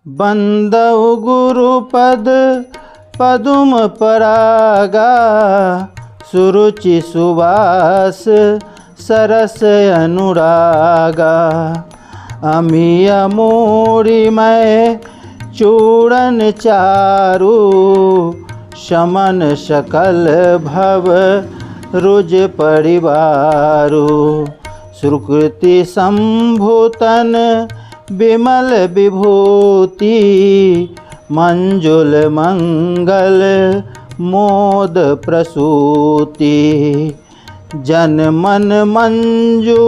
बंदौ गुरुपद पदुम परागा, सुरुचि सुवास सरस अनुरागा। अमिय मूढ़ि मैं चूड़न चारु, शमन सकल भव रुज परिवारु। सुकृति संभूतन विमल विभूति, मंजुल मंगल मोद प्रसूति। जन मन मंजू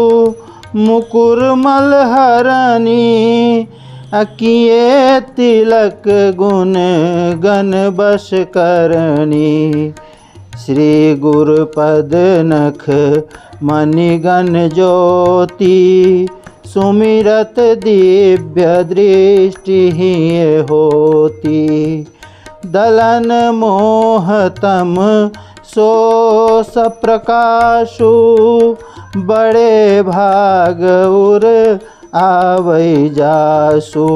मुकुर मलहरणी, अकिए तिलक गुण गण बस करणी। श्री गुरुपद नख मणिगण ज्योति, सुमिरत दिव्य दृष्टि होती। दलन मोहतम सो सप्रकाशु, बड़े भाग उर आवै जासु।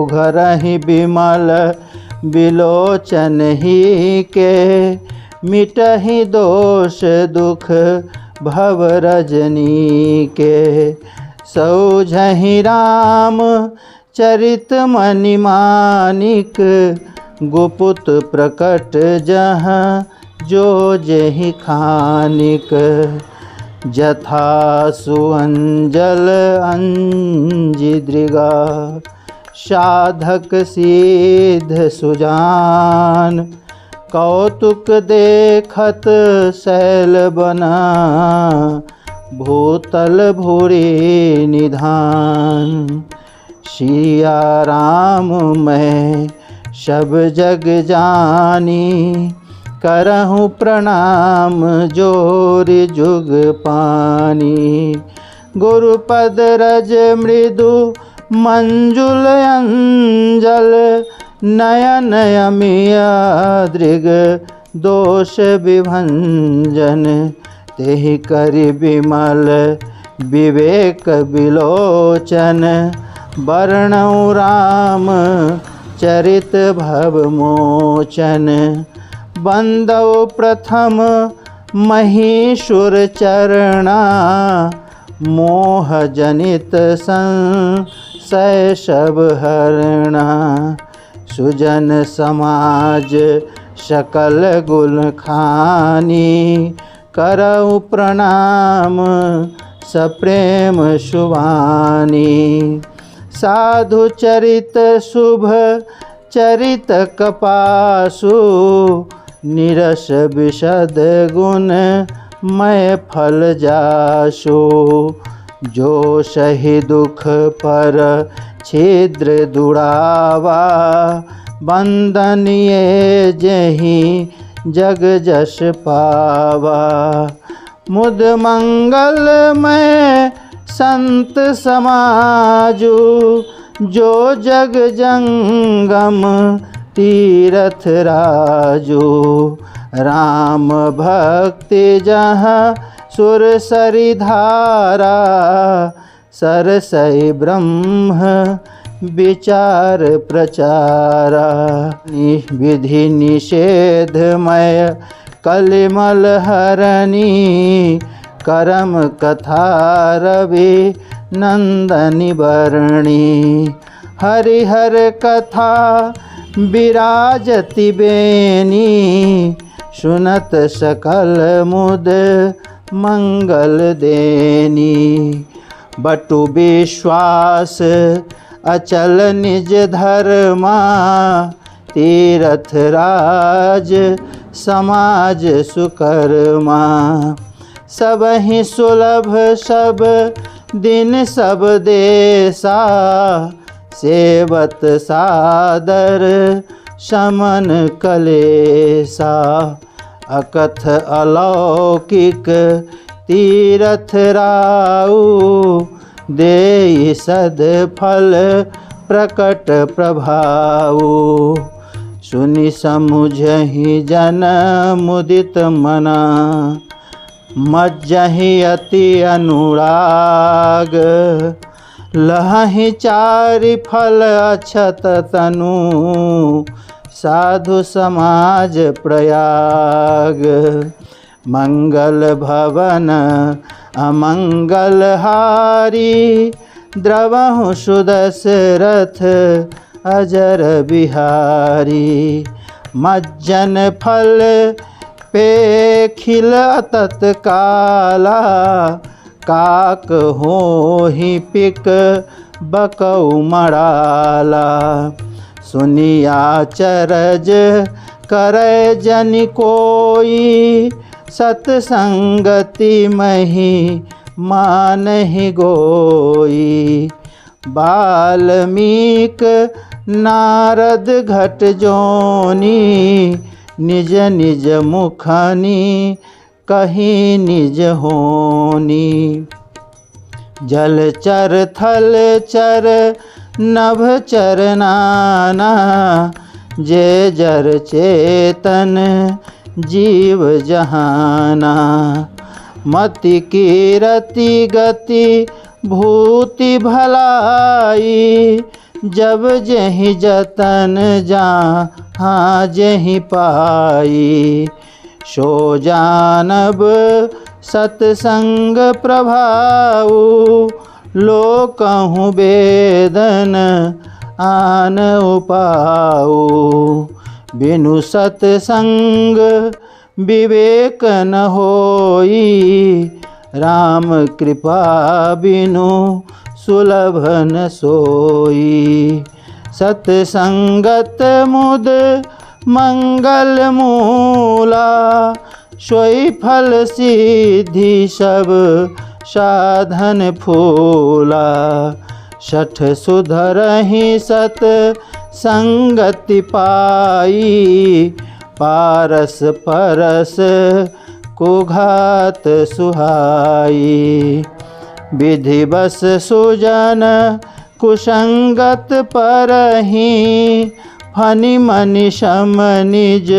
घरहि बिमल बिलोचन ही के, मिटहि दोष दुख भव रजनी के। सौझहि राम चरित मणि मानिक, गुपुत प्रकट जहाँ जो जहि खानिक। जथा सुअंजल अंजि दृगा, साधक सिद्ध सुजान। कौतुक देखत शैल बना, भूतल भूरि निधान। सिया राम मैं सब जग जानी, करहूँ प्रणाम जोर जुग पानी। गुरुपद रज मृदु मंजुल अंजल, नयन अमिय दृग दोष विभंजन। तेहि करि विमल विवेक विलोचन, वर्णौ राम चरित भव मोचन। बंदौ प्रथम महीसुर चरणा, मोह जनित संशय सब हरणा। सुजन समाज सकल गुण खानी, करऊ प्रणाम सप्रेम शुभानी। साधु चरित शुभ चरित कपासु, निरस विशद गुण मैं फल जासु। जो सही दुख पर छिद्र दुरावा, बंदनिये जही जग जस पावा। मुद मंगल में संत समाजु, जो जग जंगम तीरथ राजू। राम भक्ति जहाँ सुर सरि धारा, सरसई ब्रह्म विचार प्रचारा। विधि निषेधमय कलिमल हरणी, करम कथा रवि नंदनी बरणी। हरिहर कथा विराजति बेनी, सुनत सकल मुद मंगल देनी। बटु विश्वास अचल निज धर्मा, तीरथ राज समाज सुकर्मा। सबहि सुलभ सब दिन सब देसा, सेवत सादर समन कलेसा। अकथ अलौकिक तीरथ राउ, देई सद फल प्रकट प्रभाऊ। सुनि समुझहि जन मुदित मना, मज्जहि अति अनुराग। लहहि चारि फल अक्षत तनु, साधु समाज प्रयाग। मंगल भवन अमंगल हारी, द्रवहु सुदशरथ अजर बिहारी। मज्जन फल पे खिल तत्काला, काक होहि पिक बकौ मराला। सुनिया चरज करे जन कोई, सत्संगति मही मानहि गोई। वाल्मीक नारद घट जोनी, निज निज मुखनि कहीं निज होनी। जलचर थलचर नभ चर नाना, जे जर चेतन जीव जहाना। मति कीरति गति भूति भलाई, जब जहि जतन जहाँ जहि पाई। सो जानब सत्संग प्रभाऊ, लोकहु वेदन आन उपाऊ। बिनु सत्संग विवेक न होई, राम कृपा बिनु सुलभ न सोई। सत्संगत मुद मंगल मूला, सोई फल सिद्धि सब साधन फूला। शठ सुधरहि सत संगति पाई, पारस परस कुघात सुहाई। विधि बस सुजन कुसंगत परहि, फनि मनि सम निज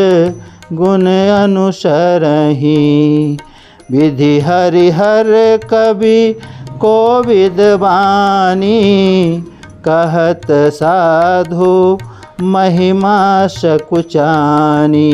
गुण अनुसरहि। विधि हरिहर कवि कोविद वाणी, कहत साधु महिमा सकुचानी।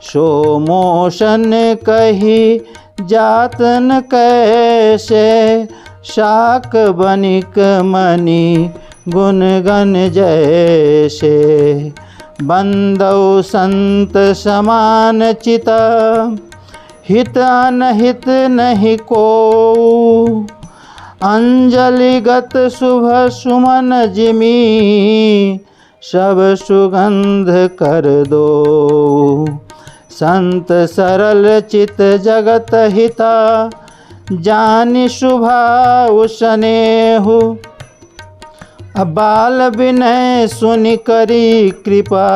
सो मोशन कही जातन कैसे, शाक बनिक मणि गुण गण जैसे। बंदौ संत समान चिता, हित अनहित नहीं को। अंजलिगत शुभ सुमन जिमी, सब सुगंध कर दो। संत सरल चित जगत हिता, जानि शुभाउ स्नेहु। बाल विनय सुनि करी कृपा,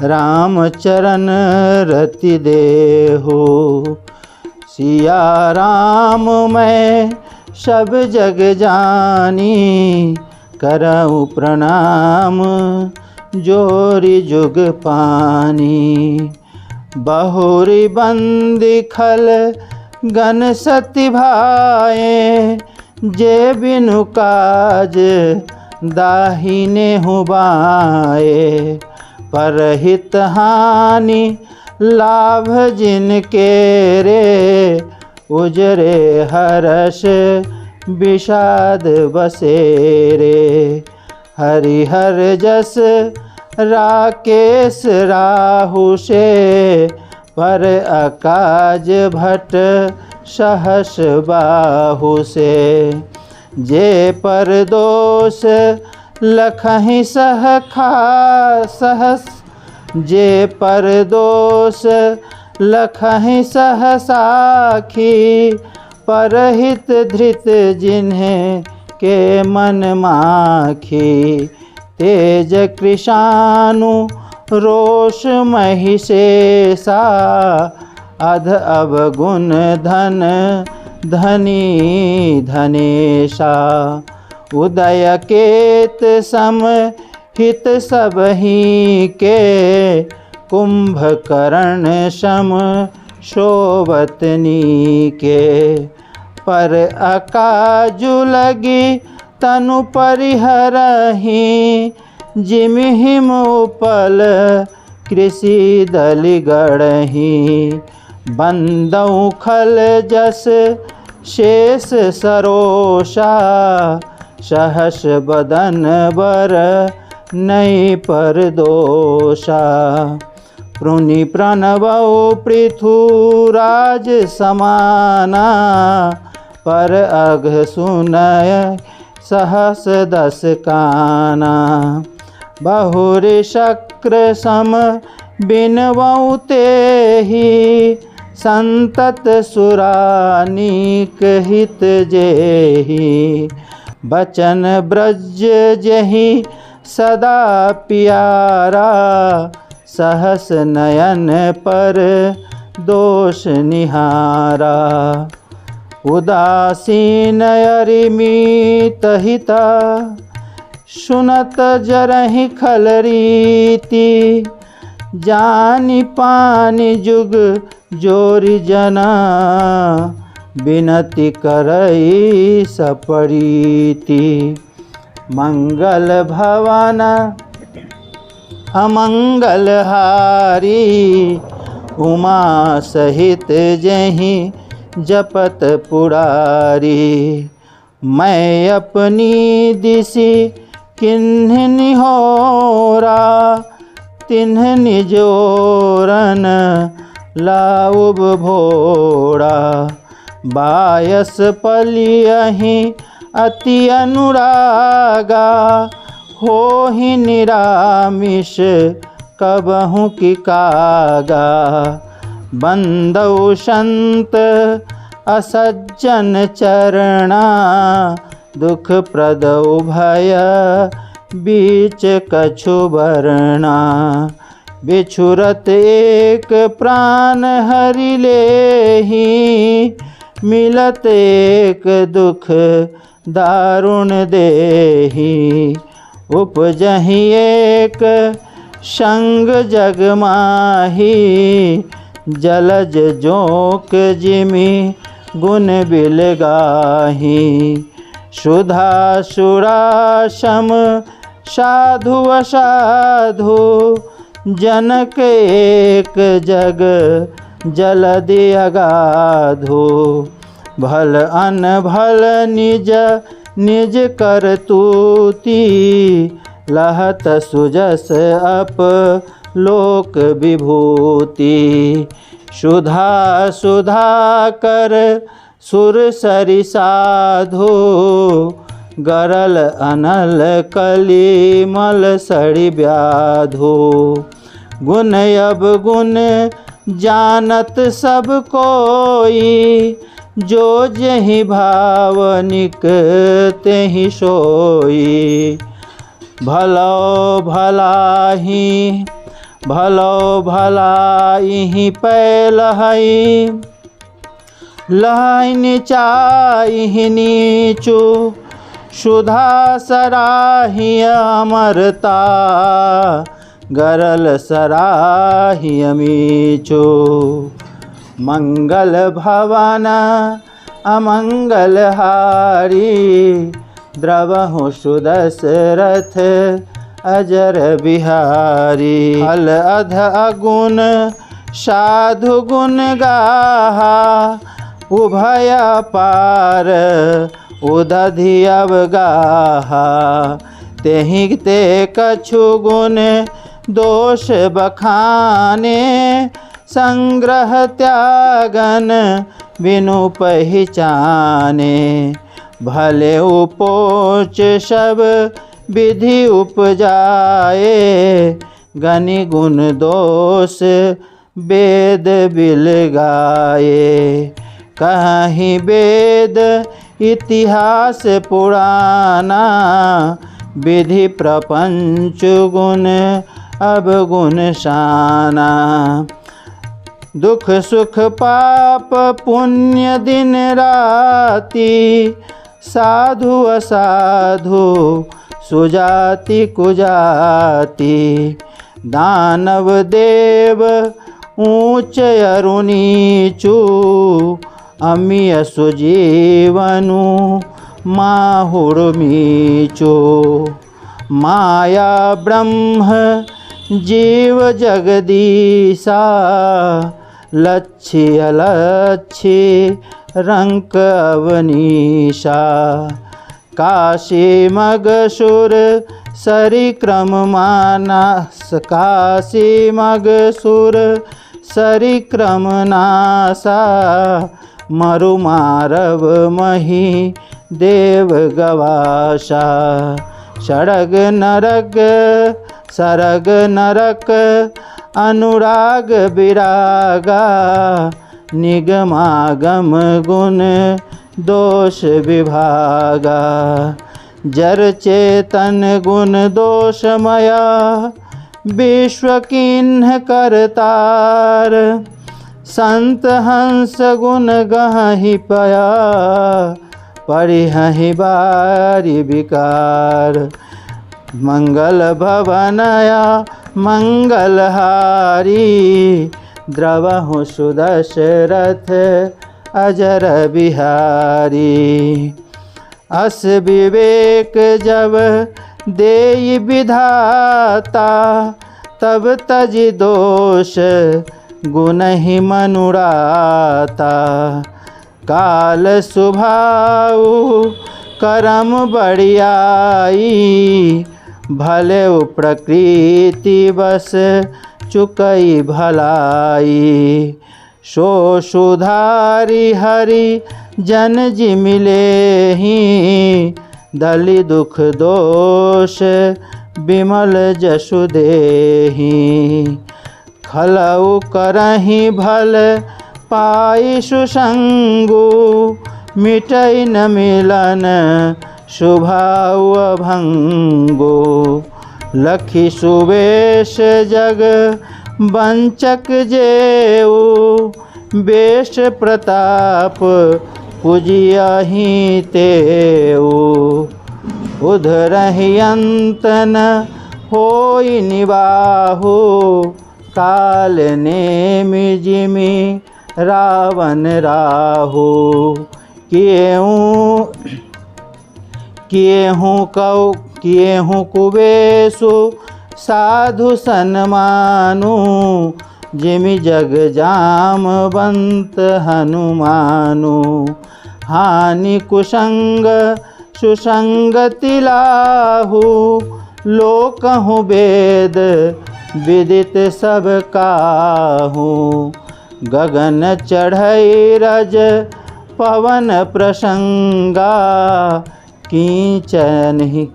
राम चरण रति देहु। सिया राम मैं सब जग जानी, करऊँ प्रणाम जोरी जुग पानी। बहुरी बंदी खल गन सति भाए, जे बिनु काज दाहिने हुबाए। परहित हानि लाभ जिनके रे, उजरे हर्ष विषाद बसेरे। हरिहर जस राकेश राहु से, पर अकाज भट सहस बाहु से। जे पर दोष लखहि सहस, जे पर दोष लखहि सहसाखी। परहित धृत जिन्हें के मन माखी। तेज कृशानु रोष महिषेषा, अध अवगुण धन धनी धनेशा। उदय केत सम हित सबहि के, कुंभकर्ण सम शोभतनी के। पर अकाजु लगी तनु परिहरहि जिमिहिम उपल कृषि दलि गढ़हि बंदौ खल जस शेष सरोषा सहस बदन बर नहीं पर दोषा प्रुनि प्रणवौ पृथुराज समाना पर अघ सुनय सहस दस काना बहुर शक्र सम बिनवौ तेहि संतत सुरानीक हित जेहि बचन ब्रज जहि सदा प्यारा सहस नयन पर दोष निहारा उदासीन अरिमित हिता सुनत जरहि खल रीति जानि पानि जुग जोरि जना बिनति करई सपरीति मंगल भवन अमंगल हारी उमा सहित जहि जपत पुरारी मैं अपनी दिशि किन्ह निहोरा तिन्ह निजोरन लाउब भोरा बायस पलियहि अति अनुरागा होहि निरामिष कबहु की कागा बंदौ संत असज्जन चरणा दुख प्रदौ भय बीच कछु बरना बिछुरत एक प्राण हरि लेहि मिलत एक दुख दारुण देहि उपजहि एक संग जग माही जलज जोक जिमि गुण बिलगाही सुधा सुराशम साधु असाधु जनक एक जग जलदि अगाधु भल अनभल निज निज करतूति लहत सुजस अप लोक विभूति सुधा सुधा कर सुर सरि साधु गरल अनल कली मल सड़ि व्याधु गुण अब गुण जानत सब कोई जो जहि भावनिक तेहि सोई भलो भलाहि पैलहि लहै नीचाहि नीचु सुधा सराहि अमरता गरल सराहि अमीचु मंगल भवन अमंगल हारी द्रवहु सुदशरथ अजर बिहारी हल अध अगुण साधु गुण गाहा उभय पार उदधि अवगाहा तेहि ते कछु गुण दोष बखाने संग्रह त्यागन बिनु पहचाने भले उपोच सब विधि उपजाए गनि गुण दोष वेद बिल गाए कहीं वेद इतिहास पुराना विधि प्रपंच गुण अब गुण शाना दुख सुख पाप पुण्य दिन राति साधु असाधु सुजाति कुजाति दानव देव ऊंच अरु नीचु अमिय सुजीवनु माहुर्मीचो माया ब्रह्म जीव जगदीशा लक्ष्य अलक्ष्य रंक अवनीशा काशी मगसुर सरिक्रम मानस काशी मगसुर सरिक्रम नासा मरुमारव मही देव गवाशा षडग नरक सरग नरक अनुराग विरागा निगमागम गुण दोष विभागा जर चेतन गुण दोषमया विश्व किन्ह करतार संत हंस गुण गहि पया परिहहि बारी विकार मंगल भवनया मंगलहारी द्रवहु सुदशरथ अजर बिहारी अस विवेक जब देई विधाता तब तज दोष गुण ही मनुराता काल सुभाऊ करम बढ़ियाई भले प्रकृति बस चुकई भलाई सो सुधारी हरि जन जी मिले ही दलि दुख दोष विमल जसु देहि खलऊ करहि भल पाई सुसंगु मिटई न मिलन शुभाउ अभंगो लखी सुवेश जग वंचक जेऊ बेश प्रताप पूजियहि तेऊ उधरहि अंत न होई निबाहु काल नेमि जिमि रावण राहु किए हूँ कुबेशु साधु सन्मानु जिमि जग जामवंत हनुमानु हानि कुसंग सुसंगति लाहु लोकहु वेद विदित सब काहू गगन चढ़ई रज पवन प्रसंगा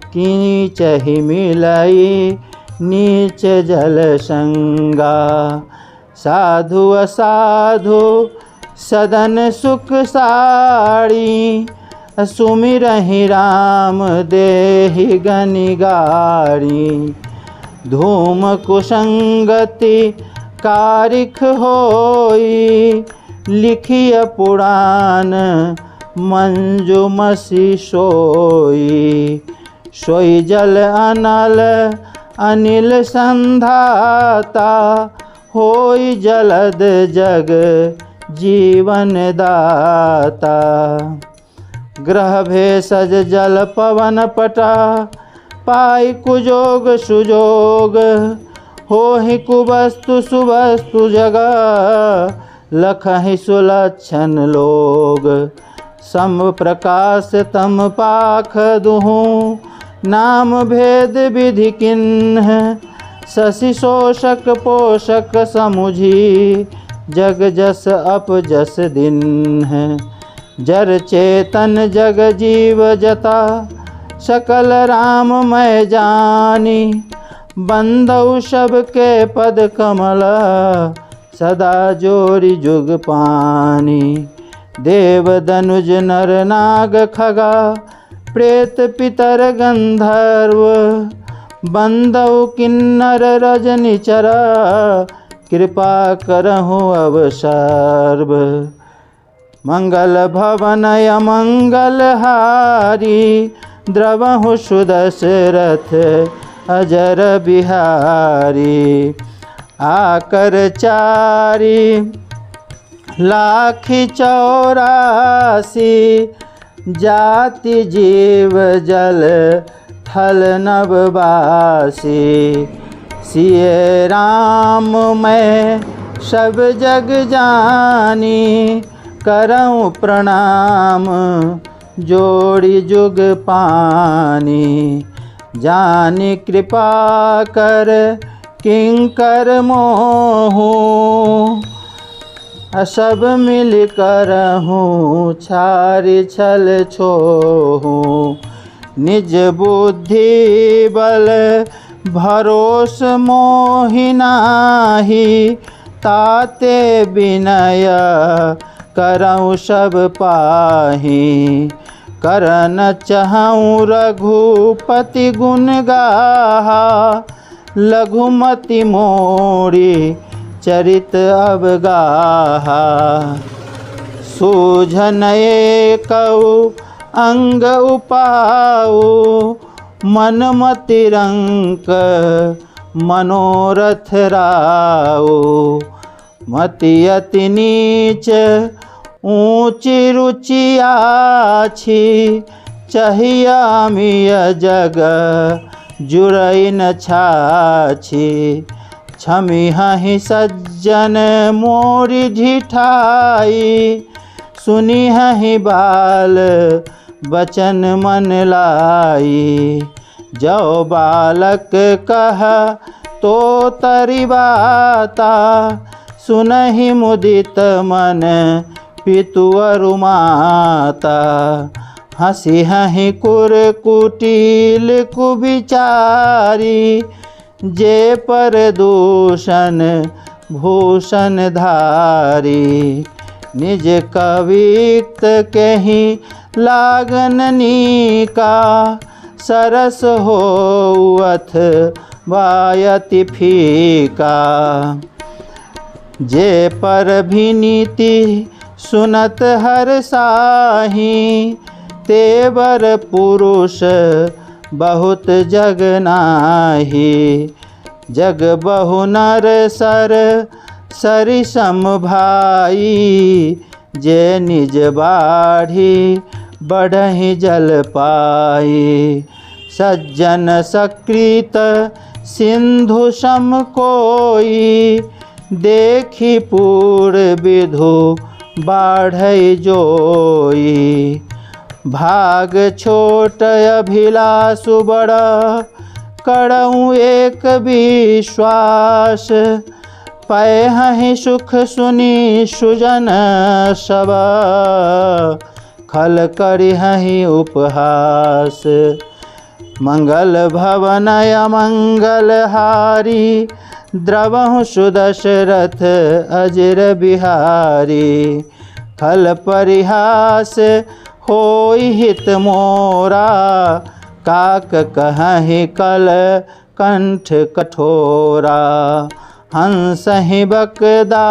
कीचहि मिलई नीच जल संगा साधु असाधु सदन सुख साड़ी सुमिरहि राम देहि गनि गाड़ी धूम कुसंगति कारिख होई लिखिय पुराण मंजुमसी सोई सोई जल अनल अनिल संधाता होई जलद जग जीवन दाता ग्रह भेषज जल पवन पटा पाई कुजोग सुजोग होहि कुवस्तु सुवस्तु जगह लखहि सुलक्षण लोग सम प्रकाश तम पाख दुहूँ नाम भेद विधि किन्ह शशि शोषक पोषक समुझी जग जस अप जस दिन है जर चेतन जग जीव जता सकल राम मैं जानी बंदौ सबके पद कमल सदा जोरी जुग पानी देव दनुज नर नाग खगा प्रेत पितर गंधर्व बंदौ किन्नर रजनिचर कृपा करहु अवसर्व मंगल भवन अमंगल हारी द्रवहु सुदशरथ अजर बिहारी आकर चारी लाख 84 जाति जीव जल थल नभवासी। सिय राम मैं सब जग जानी, करऊँ प्रणाम जोड़ी जुग पानी। जानि कृपा कर किंकर मोहू, सब मिल कर हूँ छारि छल छोहू। निज बुद्धि बल भरोस मोहि नाहि, ताते विनय करऊँ सब पाहि। करन चहऊँ रघुपति गुण गाहा, लघुमति मोरी चरित अवगाहा। सूझन एकउ अंग उपाऊ, मन मति रंक मनोरथ राऊ। मति अति नीच ऊँची रुचि आछि, चाहिया मिय जग जुरई न छाछि। छमि हहि सज्जन मोरि ढिठाई, सुनि हहि बाल बचन मन लाई। जो बालक कह तो तरि बाता, सुनहि मुदित मन पितु अरु माता। हँसी हहि कुर कुटिल कुविचारी, जे पर दूषण भूषण धारी। निज कविक्त कहीं लागन नीका, सरस होवथ वायति फीका। जे पर भी नीति सुनत हर साही, तेवर पुरुष बहुत जग नाही। जग बहु नर सर सरि सम भाई, जे निज बाढ़ी बढ़हि जल पाई। सज्जन सकृत सिंधु सम कोई, देखी पूर विधु बाढ़ई जोई। भाग छोट अभिलाषु बड़ा, करऊँ एक विश्वास। पै हहि सुख सुनी सुजन सब, खल करि हहि उपहास। मंगल भवन अमंगल हारी, द्रवहु सुदशरथ अजिर बिहारी। खल परिहास होई हित मोरा, काक कहहि कल कंठ कठोरा। हंस ही बकदा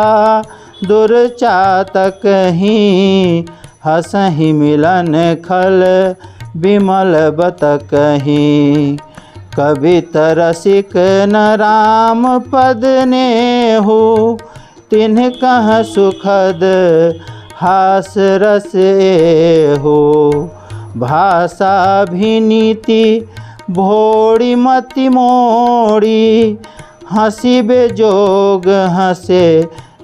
दुर्चातक ही, हंसहि मिलन खल विमल बतक ही। कवित रसिक न राम पद नेहु, तिन्ह कह सुखद हास रस एहु। भाषा भी नीति भोड़ी मति मोड़ी, हंसी बेजोग हंसे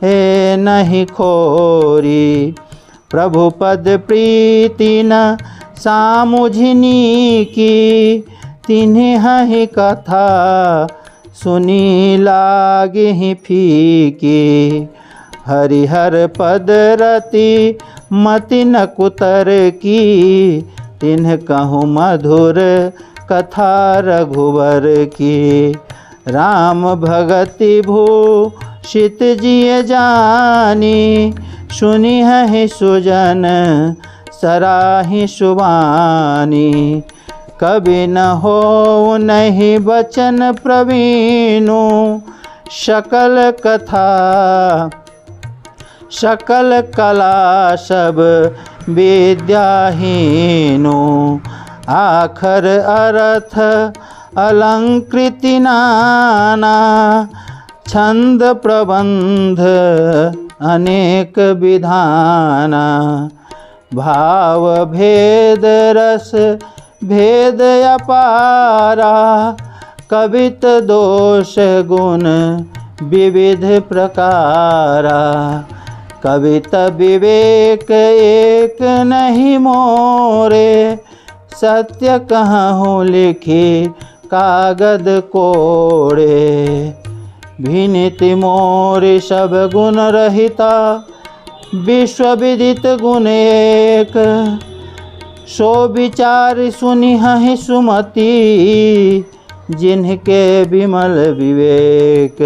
हे नहीं खोरी। प्रभु पद प्रीति न सामुझनी की, तिन्ह हहि कथा सुनी लागे फीकी। हरिहर पद रति मति न कुतर की, तिन्ह कहूँ मधुर कथा रघुवर की। राम भगति भूषित जिय जानी, सुनि हहि सुजन सराहि सुबानी। कवि न हो नहीं बचन प्रवीणु, सकल कथा सकल कला सब विद्याहीनु। आखर अर्थ अलंकृति नाना, छंद प्रबंध अनेक विधाना। भाव भेद रस भेद अपारा, कवित दोष गुण विविध प्रकारा। कवित विवेक एक नहीं मोरे, सत्य कहूँ लिखी कागद कोड़े। भिनिति मोर सब गुण रहिता, विश्व विदित गुण एक। सो विचार सुनिहि सुमति, जिनके विमल विवेक।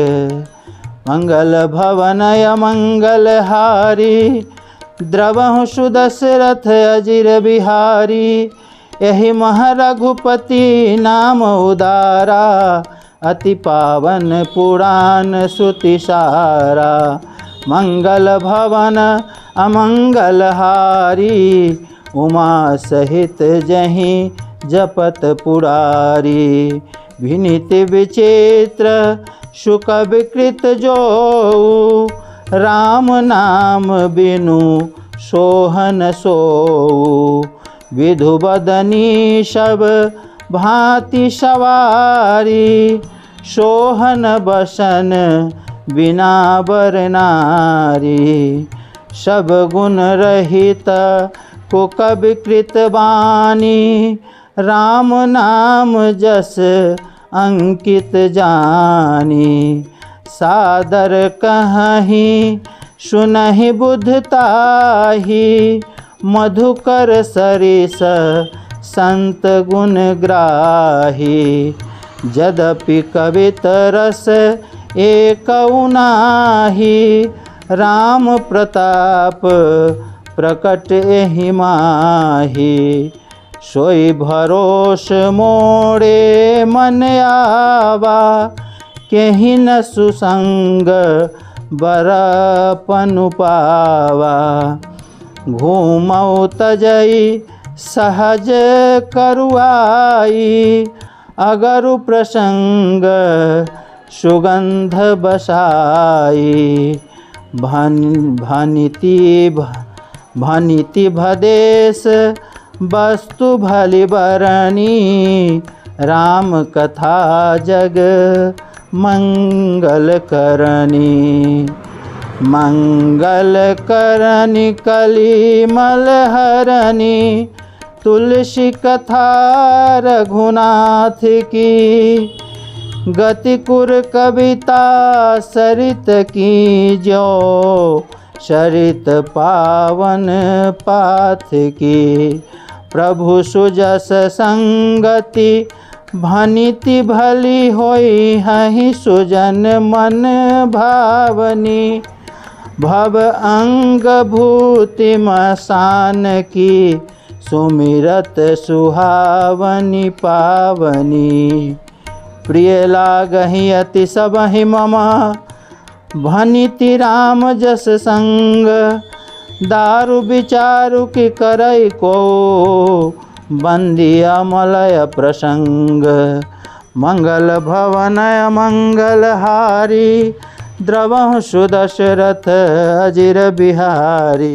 मंगल भवन अमंगल हारी, द्रवहु सुदशरथ अजिर बिहारी। यही मह रघुपति नाम उदारा, अति पावन पुराण श्रुति सारा। मंगल भवन अमंगल हारी, उमा सहित जहीं जपत पुरारी। विनीत विचित्र शुक विकृत जो, राम नाम बिनु सोहन सोऊ। विधु बदनी सब भांति सवारी, सोहन बसन बिना बर नारी। सब गुण रहित कुक विकृत वाणी, राम नाम जस अंकित जानी। सादर कहीं सुनहि बुद्धताही, मधुकर सरिस संत गुण ग्राही। यद्यपि कवित रस एकौ नाहि, राम प्रताप प्रकट एहि माहि। सोई भरोस मोरे मन आवा, केहि न सुसंग बरपनु पावा। घूमौ तजई सहज करुआई, अगरु प्रसंग सुगंध बसाई। भनिति भदेश वस्तु भली बरनी, राम कथा जग मंगल करनी। मंगल करनी कली मल हरनी, तुलसी कथा रघुनाथ की। गति कुर कविता सरित की जो, सरित पावन पाथ की। प्रभु सुजस संगति भनिति भली होई, हहि सुजन मन भावनी। भव अंग भूति मसान की, सुमिरत सुहावनी पावनी। प्रिय लागहि अति सबहि मम, भनिति राम जस संग। दारु विचारु की करई को, बंदिया मलय प्रसंग। मंगल भवन मंगल हारी, द्रवहु सुदशरथ अजिर बिहारी।